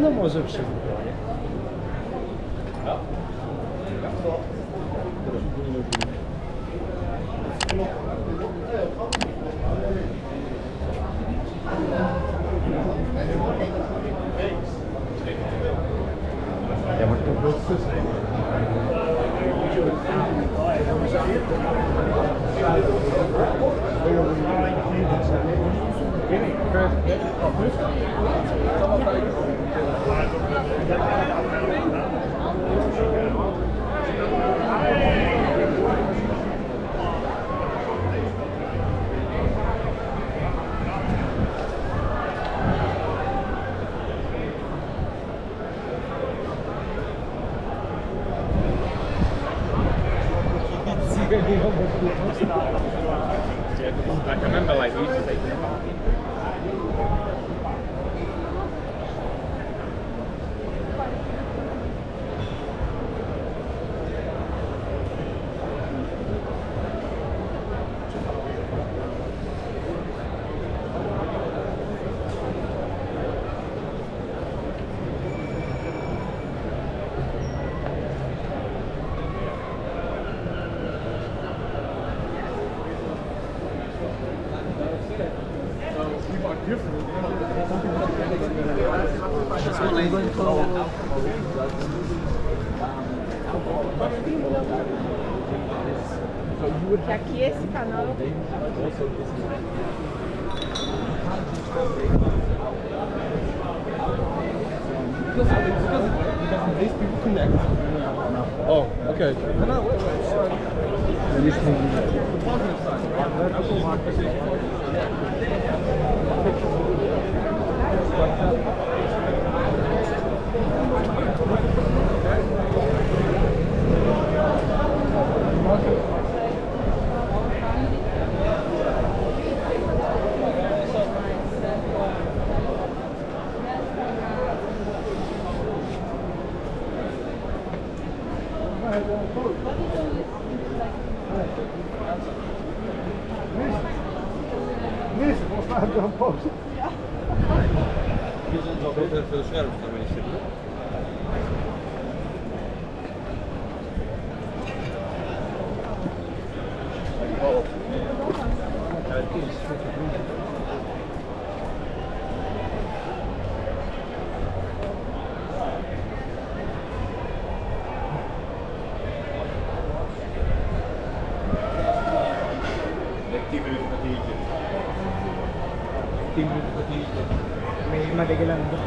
No może przy wyborze. Ja maar toch wel tussen. I remember like we used to take them. Que aqui esse canal Because these people connect. Oh, okay. No, Deze, volgens mij heb je een post. Ja. Hier zijn nog heel veel schermen daarmee zitten. Ja, het is. May matigilan doon.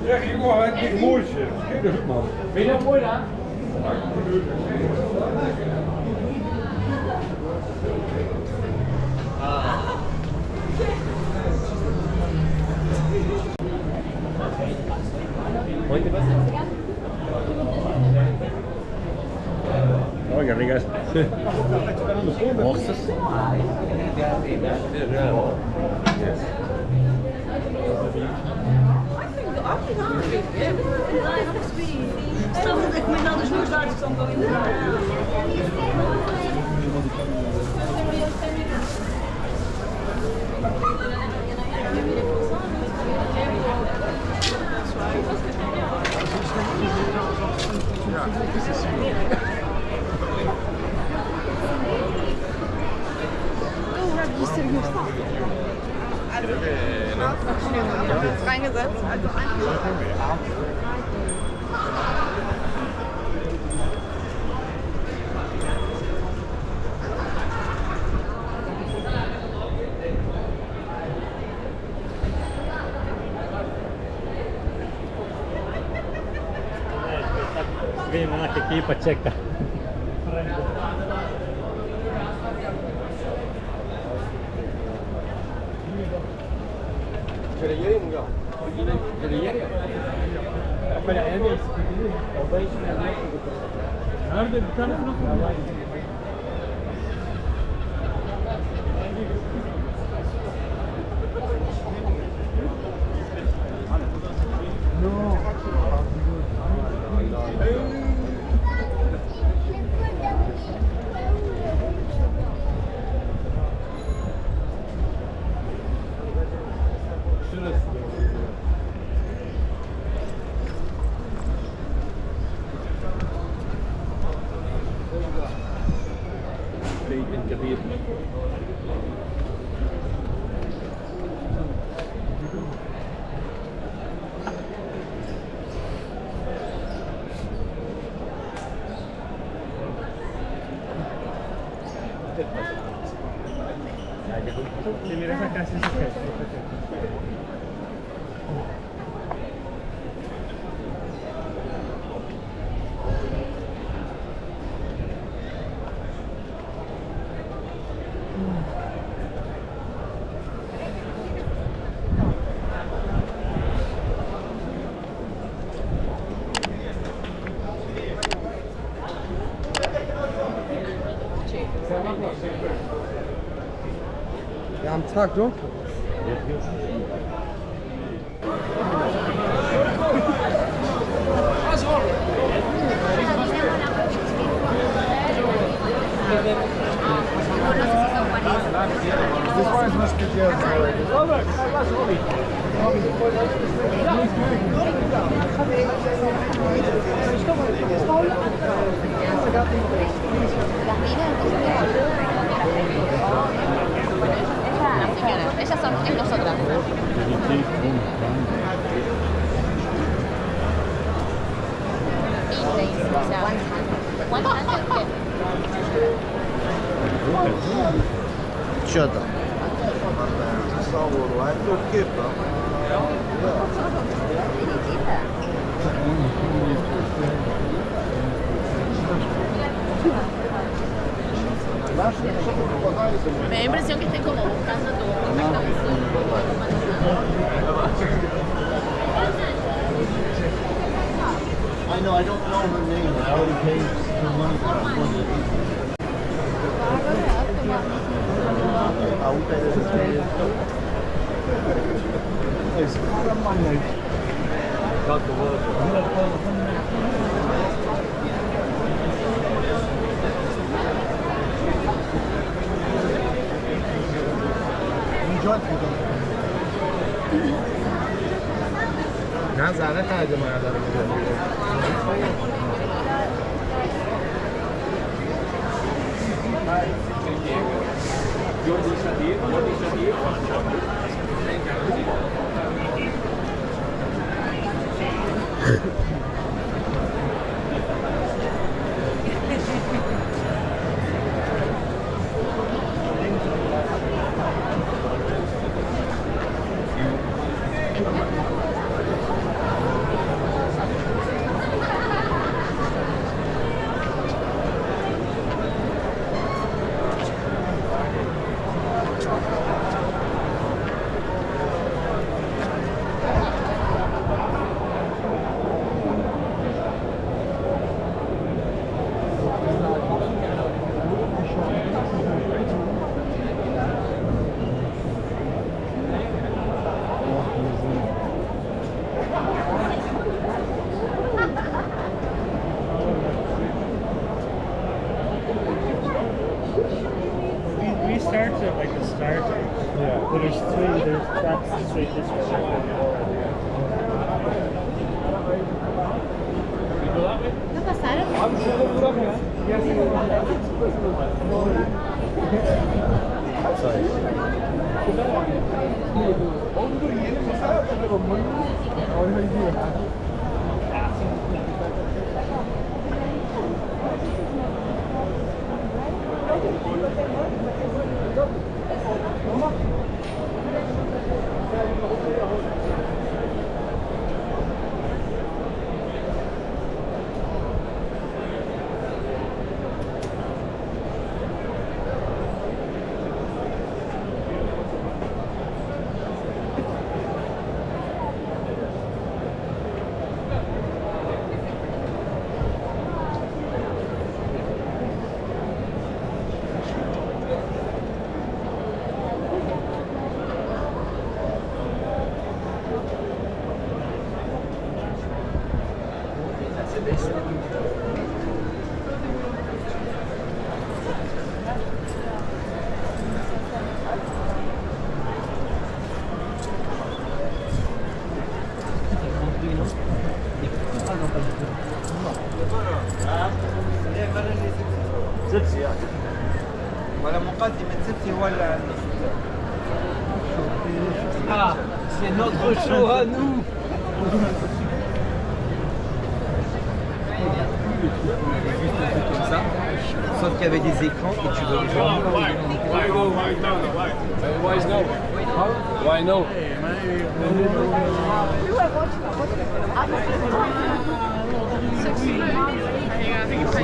Ja, jongen, het is mooi zeg. Ben je dat mooi dan? Oh, yeah, you guys. Horses? Yes. Stel dat ik me dan dus nu start kan go in the Hoe heb je hier staan? Reingezet. quindi non è che chi paccetta. Şöyle geleyim mi? Şöyle geleyim. Böyle emeyiz. Orada hiç nerede bir tane nasıl? بيت كبير. Devi raccattare senza festa. Ja, am Tag, du? This one is musketeers. Esas son es nosotras. ¿Cuánto? Что-то. Vabbè, perché Me da impresión que estén como buscando tu I know, I don't know her name. I already paid her money for نه زنه خرج ما داره We started at like the start. Yeah. But there's three. There's tracks straight this way. ¿No pasaron? Abi şurada bırak ya. Sorry. Ondur yeni mesela yapacak olmalı. Oyuna gidiyor. Voilà, c'est notre show à nous. Juste un truc comme ça, sauf qu'il y avait des écrans et tu veux Why no? Why no? I think it's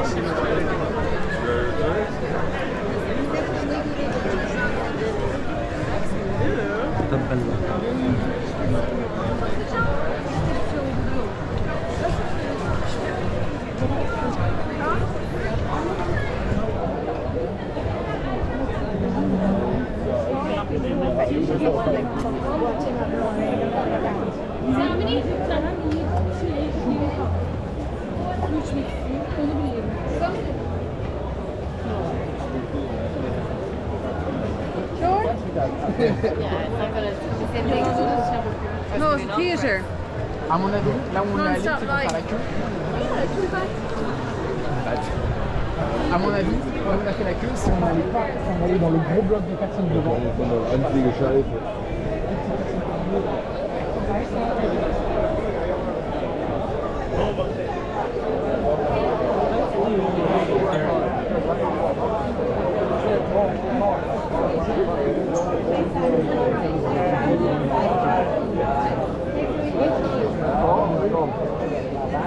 No, it's theater. À mon avis, là où on est allé, c'est Non-stop pour faire la live. queue. À mon avis, là où on a fait la queue, si on n'allait pas, si on allait dans le gros bloc de personnes devant.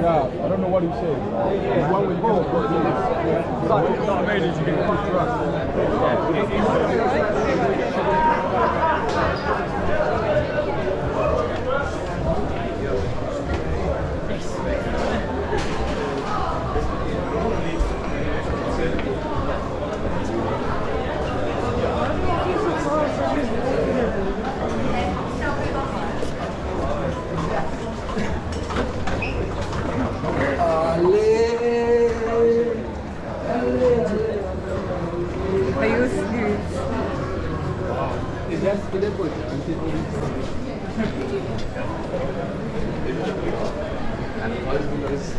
Yeah, I don't know what he said. Why would you go? Not made it, you get pushed I used to. Yes,